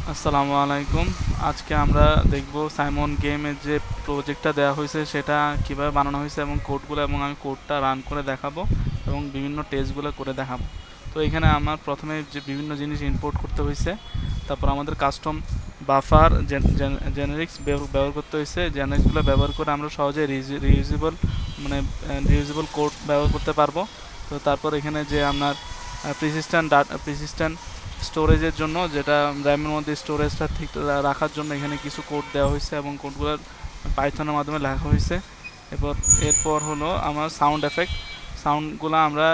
আসসালামু আলাইকুম। আজকে আমরা দেখব সাইমন গেমের যে প্রজেক্টটা দেওয়া হয়েছে সেটা কিভাবে বানানো হয়েছে এবং কোডগুলো, এবং আমি কোডটা রান করে দেখাবো এবং বিভিন্ন টেস্টগুলো করে দেখাবো। তো এখানে আমার প্রথমে যে বিভিন্ন জিনিস ইম্পোর্ট করতে হয়েছে, তারপর আমাদের কাস্টম বাফার জেনারিক্স ব্যবহার করতে হয়েছে। জেনারিক্সগুলো ব্যবহার করে আমরা সহজে রিউজেবল রিউজেবল কোড ব্যবহার করতে পারবো। তো তারপর এখানে যে আপনার প্রিসিস্ট্যান্ট স্টোরেজের জন্য, যেটা র্যামের মধ্যে স্টোরেজটা ঠিক রাখার জন্য এখানে কিছু কোড দেওয়া হয়েছে এবং কোডগুলো পাইথনের মাধ্যমে লেখা হয়েছে। এরপর হলো আমার সাউন্ড এফেক্ট। সাউন্ডগুলো আমরা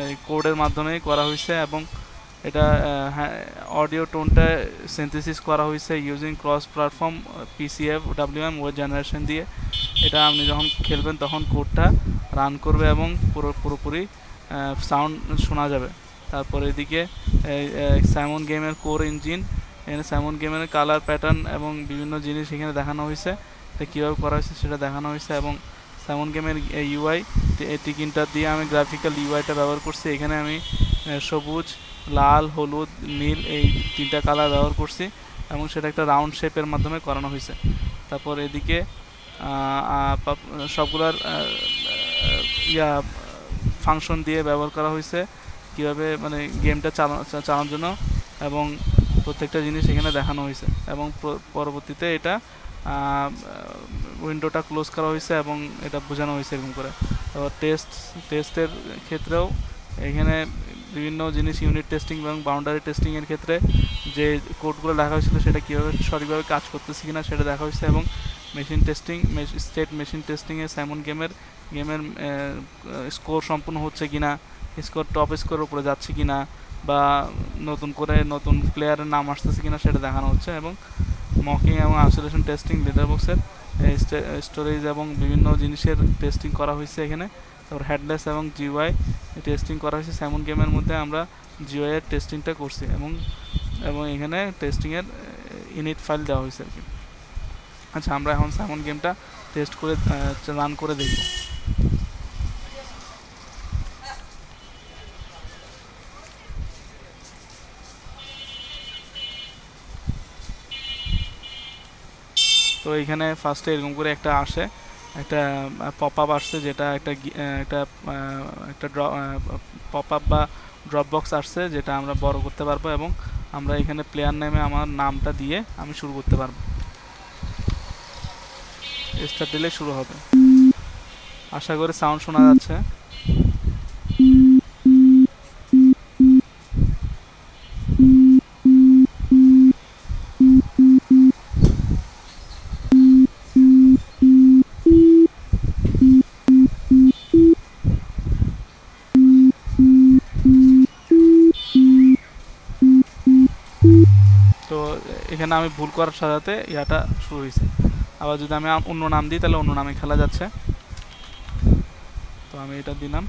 এই কোডের মাধ্যমেই করা হয়েছে এবং এটা অডিও টোনটা সিনথেসিস করা হয়েছে using cross platform PCF WM web generation দিয়ে। এটা আপনি যখন খেলবেন তখন কোডটা রান করবে এবং পুরোপুরি সাউন্ড শোনা যাবে। তারপর এদিকে সাইমন গেমের কোর ইঞ্জিন, এখানে সাইমন গেমের কালার প্যাটার্ন এবং বিভিন্ন জিনিস এখানে দেখানো হয়েছে, এটা কীভাবে করা হয়েছে সেটা দেখানো হয়েছে। এবং সাইমন গেমের ইউআই টিকিনটা দিয়ে আমি গ্রাফিক্যাল ইউআইটা ব্যবহার করছি। এখানে আমি সবুজ, লাল, হলুদ, নীল এই তিনটা কালার ব্যবহার করছি এবং সেটা একটা রাউন্ড শেপের মাধ্যমে করানো হয়েছে। তারপর এদিকে সবগুলার ইয়া ফাংশন দিয়ে ব্যবহার করা হয়েছে কীভাবে মানে গেমটা চালানোর জন্য, এবং প্রত্যেকটা জিনিস এখানে দেখানো হয়েছে। এবং পরবর্তীতে এটা উইন্ডোটা ক্লোজ করা হয়েছে এবং এটা বোঝানো হয়েছে এরকম করে। তারপর টেস্টের ক্ষেত্রেও এখানে বিভিন্ন জিনিস, ইউনিট টেস্টিং এবং বাউন্ডারি টেস্টিংয়ের ক্ষেত্রে যে কোডগুলো লেখা হয়েছিল সেটা কীভাবে সঠিকভাবে কাজ করতেছে কিনা সেটা দেখা হয়েছে। এবং মেশিন টেস্টিং, মেশিন টেস্টিংয়ে সাইমন গেমের স্কোর সম্পূর্ণ হচ্ছে কিনা, স্কোর টপ স্কোরের উপরে যাচ্ছে কিনা, বা নতুন প্লেয়ারের নাম আসতেছে কিনা সেটা দেখানো হচ্ছে। এবং মকিং এবং আইসোলেশন টেস্টিং, লেদার বক্সের স্টোরেজ এবং বিভিন্ন জিনিসের টেস্টিং করা হয়েছে এখানে। তারপর হেডলেস এবং জিওআই টেস্টিং করা হয়েছে। সাইমন গেমের মধ্যে আমরা জিওআই এর টেস্টিংটা করছি এবং এবং এখানে টেস্টিংয়ের ইনিট ফাইল দেওয়া হয়েছে আর কি। আচ্ছা, আমরা এখন সাইমন গেমটা টেস্ট করে রান করে দেখব। তো এইখানে ফার্স্টে এরকম করে একটা পপ আপ আসছে, যেটা একটা একটা পপ আপ বা ড্রপ বক্স আসছে, যেটা আমরা বড় করতে পারবো এবং আমরা এখানে প্লেয়ার নেমে আমার নামটা দিয়ে আমি শুরু করতে পারবো। স্টার্ট দিলে শুরু হবে। আশা করি সাউন্ড শোনা যাচ্ছে। তো এখানে আমি ভুল করার সাথে সাথে ইয়াটা শুরু হয়েছে। আবার যদি আমি অন্য নাম দিই তাহলে অন্য নামে খেলা যাচ্ছে। তো আমি এটা দিলাম।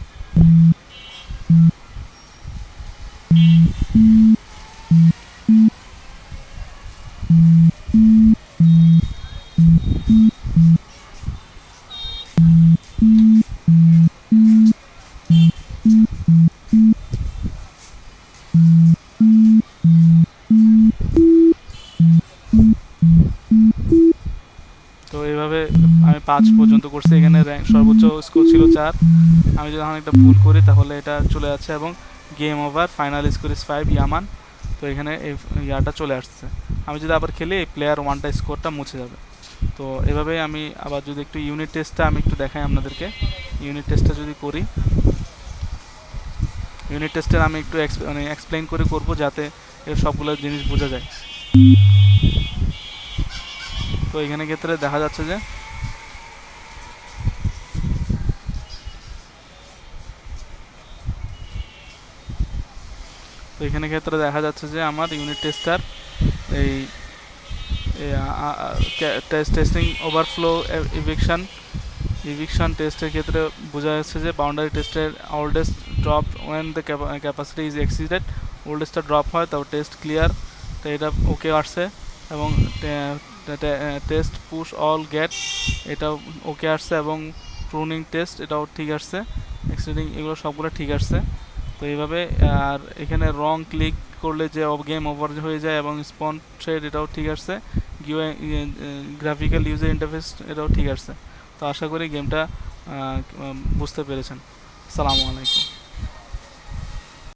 তো এইভাবে আমি 5 পর্যন্ত করছি। এখানে র্যাঙ্ক সর্বোচ্চ স্কোর ছিল 4। আমি যদি এখন একটা ভুল করি তাহলে এটা চলে যাচ্ছে এবং গেম ওভার, ফাইনাল স্কোর ইস 5 ইয়ামান। তো এখানে এই ইয়াটা চলে আসছে। আমি যদি আবার খেলি এই প্লেয়ার 1টা স্কোরটা মুছে যাবে। তো এভাবেই আমি আবার যদি একটু ইউনিট টেস্টটা আমি একটু দেখাই আপনাদেরকে। ইউনিট টেস্টটা যদি করি, ইউনিট টেস্টের আমি একটু এক্সপ্লেইন করে করব যাতে এর সবগুলো জিনিস বোঝা যায়। তো এখানে ক্ষেত্রে দেখা যাচ্ছে যে আমার ইউনিট টেস্টার এই টেস্টিং ওভারফ্লো ইভিকশন টেস্টের ক্ষেত্রে বোঝা যাচ্ছে যে বাউন্ডারি টেস্টের oldest drop when the capacity is exceeded, ওল্ডেস্টটা ড্রপ হয় তাও টেস্ট ক্লিয়ার। তো এটা ওকে আসছে। এবং টেস্ট পুশ অল গেট, এটাও ওকে আসছে। এবং প্রুনিং টেস্ট এটাও ঠিক আসছে। এক্সিডিং এগুলো সবগুলো ঠিক আসছে। তো এইভাবে। আর এখানে রং ক্লিক করলে যে গেম ওভার হয়ে যায়, এবং স্পন থ্রেড এটাও ঠিক আছে, গ্রাফিক্যাল ইউজার ইন্টারফেস এটাও ঠিক আছে। তো আশা করি গেমটা বুঝতে পেরেছেন। আসসালামু আলাইকুম।